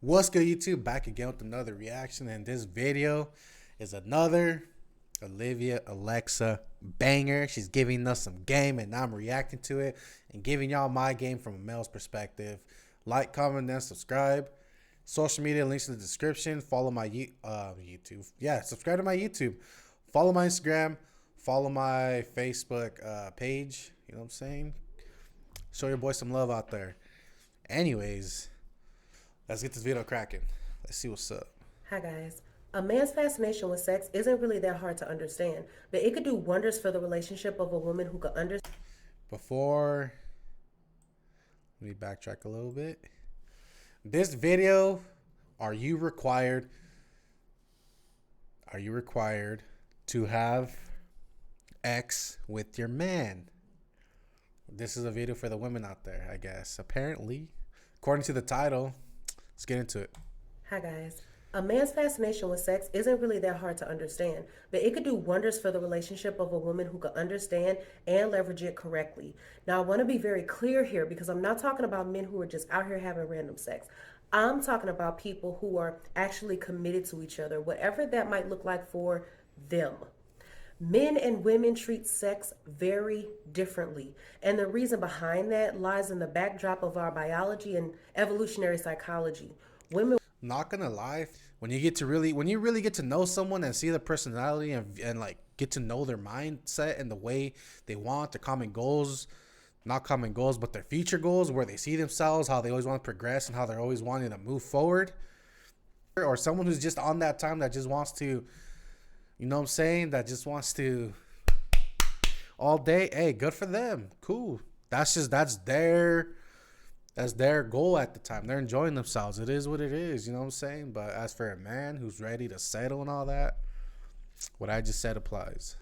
What's good, YouTube? Back again with another reaction, and this video is another Olivia Alexa banger. She's giving us some game, and I'm reacting to it and giving y'all my game from a male's perspective. Like, comment, and subscribe. Social media links in the description. Follow my YouTube. Yeah, subscribe to my YouTube. Follow my Instagram. Follow my Facebook page. You know what I'm saying? Show your boy some love out there. Anyways. Let's get this video cracking. Let's see what's up. Hi guys. A man's fascination with sex isn't really that hard to understand, but it could do wonders for the relationship of a woman who could understand. Before, let me backtrack a little bit. This video, are you required to have X with your man? This is a video for the women out there, I guess. Apparently, according to the title. Let's get into it. Hi guys. A man's fascination with sex isn't really that hard to understand, but it could do wonders for the relationship of a woman who could understand and leverage it correctly. Now, I want to be very clear here because I'm not talking about men who are just out here having random sex. I'm talking about people who are actually committed to each other, whatever that might look like for them. Men and women treat sex very differently. And the reason behind that lies in the backdrop of our biology and evolutionary psychology. Women, not gonna lie, when you really get to know someone and see their personality and like get to know their mindset and the way they want their common goals, not common goals, but their future goals, where they see themselves, how they always want to progress and how they're always wanting to move forward. Or someone who's just on that time that just wants to, you know what I'm saying? That just wants to all day. Hey, good for them. Cool. That's their goal at the time. They're enjoying themselves. It is what it is. You know what I'm saying? But as for a man who's ready to settle and all that, what I just said applies.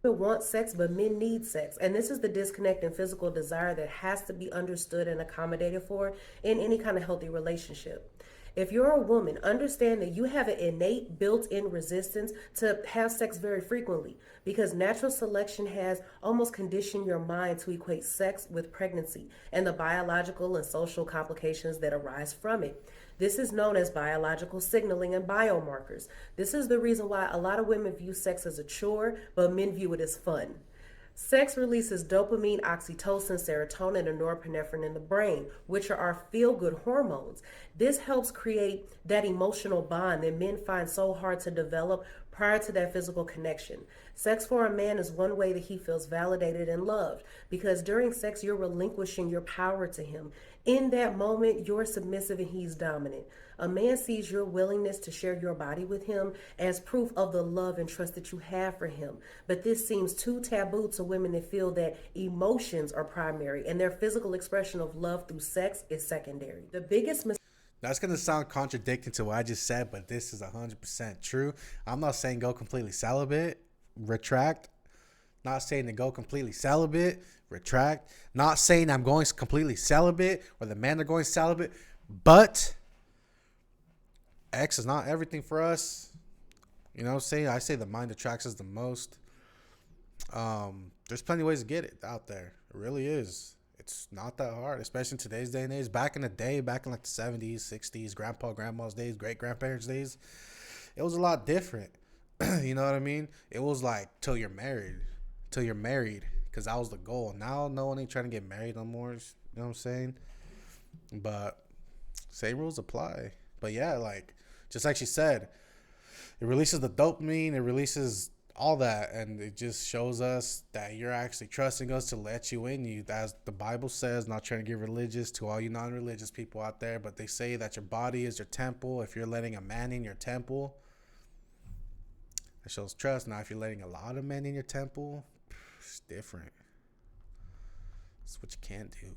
want sex, but men need sex. And this is the disconnect in physical desire that has to be understood and accommodated for in any kind of healthy relationship. If you're a woman, understand that you have an innate built-in resistance to have sex very frequently because natural selection has almost conditioned your mind to equate sex with pregnancy and the biological and social complications that arise from it. This is known as biological signaling and biomarkers. This is the reason why a lot of women view sex as a chore, but men view it as fun. Sex releases dopamine, oxytocin, serotonin, and norepinephrine in the brain, which are our feel-good hormones. This helps create that emotional bond that men find so hard to develop prior to that physical connection. Sex for a man is one way that he feels validated and loved because during sex, you're relinquishing your power to him. In that moment, you're submissive and he's dominant. A man sees your willingness to share your body with him as proof of the love and trust that you have for him. But this seems too taboo to women that feel that emotions are primary and their physical expression of love through sex is secondary. The biggest mistake. That's going to sound contradicting to what I just said, but this is 100% true. I'm not saying go completely celibate, retract. Not saying to go completely celibate, retract. Not saying I'm going completely celibate or the men are going celibate, but X is not everything for us. You know what I'm saying? I say the mind attracts us the most. There's plenty of ways to get it out there. It really is. It's not that hard, especially in today's day and age. Back in the day, back in like the 70s, 60s, grandpa, grandma's days, great-grandparents' days, it was a lot different. You know what I mean? It was like till you're married, because that was the goal. Now no one ain't trying to get married no more. You know what I'm saying? But same rules apply. But yeah, like just like she said, it releases the dopamine, it releases all that, and it just shows us that you're actually trusting us to let you in. You, as the Bible says, not trying to get religious to all you non-religious people out there, but they say that your body is your temple. If you're letting a man in your temple, it shows trust. Now if you're letting a lot of men in your temple, it's different. That's what you can't do.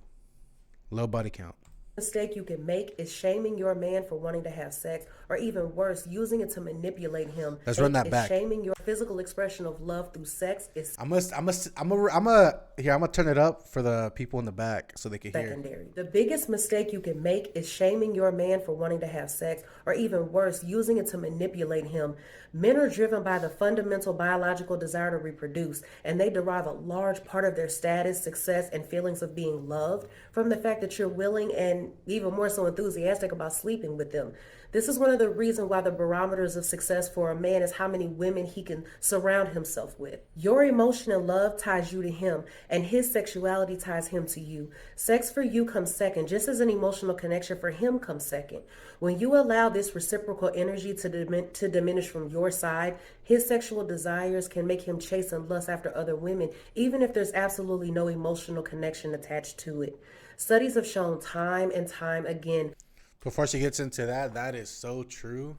Low body count. Mistake you can make is shaming your man for wanting to have sex, or even worse, using it to manipulate him. Let's run that back. Shaming your physical expression of love through sex is I'm gonna turn it up for the people in the back so they can hear. secondary. The biggest mistake you can make is shaming your man for wanting to have sex, or even worse, using it to manipulate him. Men are driven by the fundamental biological desire to reproduce, and they derive a large part of their status, success, and feelings of being loved from the fact that you're willing and women even more so enthusiastic about sleeping with them. This is one of the reasons why the barometers of success for a man is how many women he can surround himself with. Your emotion and love ties you to him, and his sexuality ties him to you. Sex for you comes second, just as an emotional connection for him comes second. When you allow this reciprocal energy to diminish from your side, his sexual desires can make him chase and lust after other women, even if there's absolutely no emotional connection attached to it. Studies have shown time and time again. Before she gets into that, that is so true.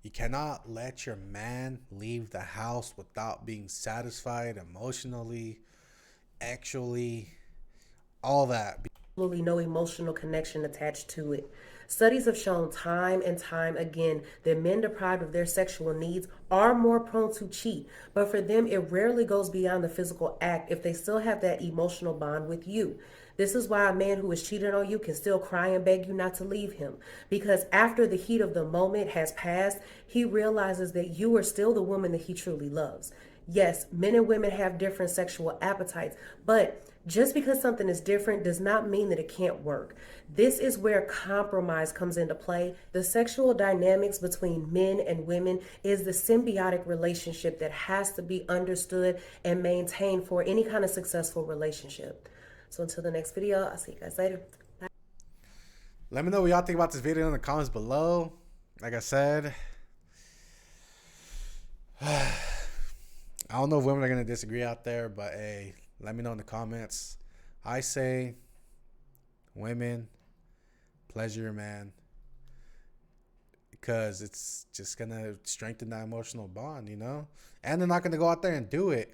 You cannot let your man leave the house without being satisfied emotionally, actually, all that. Absolutely no emotional connection attached to it. Studies have shown time and time again that men deprived of their sexual needs are more prone to cheat, but for them, it rarely goes beyond the physical act if they still have that emotional bond with you. This is why a man who is cheating on you can still cry and beg you not to leave him. Because after the heat of the moment has passed, he realizes that you are still the woman that he truly loves. Yes, men and women have different sexual appetites, but just because something is different does not mean that it can't work. This is where compromise comes into play. The sexual dynamics between men and women is the symbiotic relationship that has to be understood and maintained for any kind of successful relationship. So until the next video, I'll see you guys later. Bye. Let me know what y'all think about this video in the comments below. Like I said, I don't know if women are going to disagree out there, but hey, let me know in the comments. I say, women, pleasure your man, because it's just going to strengthen that emotional bond, you know? And they're not going to go out there and do it.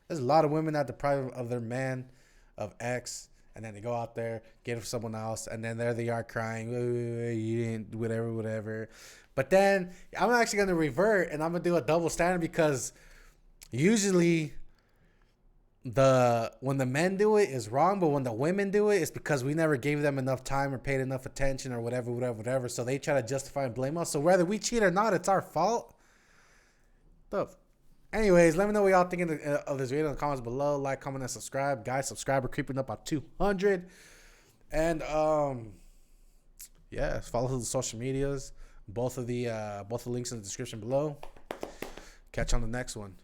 There's a lot of women that deprive of their man of X, and then they go out there, get it for someone else, and then there they are crying, you didn't, whatever. But then I'm actually going to revert, and I'm going to do a double standard, because usually when the men do it is wrong, but when the women do it, it's because we never gave them enough time or paid enough attention or whatever. So they try to justify and blame us. So whether we cheat or not, it's our fault. Anyways, let me know what y'all think of this video in the comments below. Like, comment, and subscribe. Guys, subscriber creeping up on 200. And yeah, follow the social medias. Both the links in the description below. Catch you on the next one.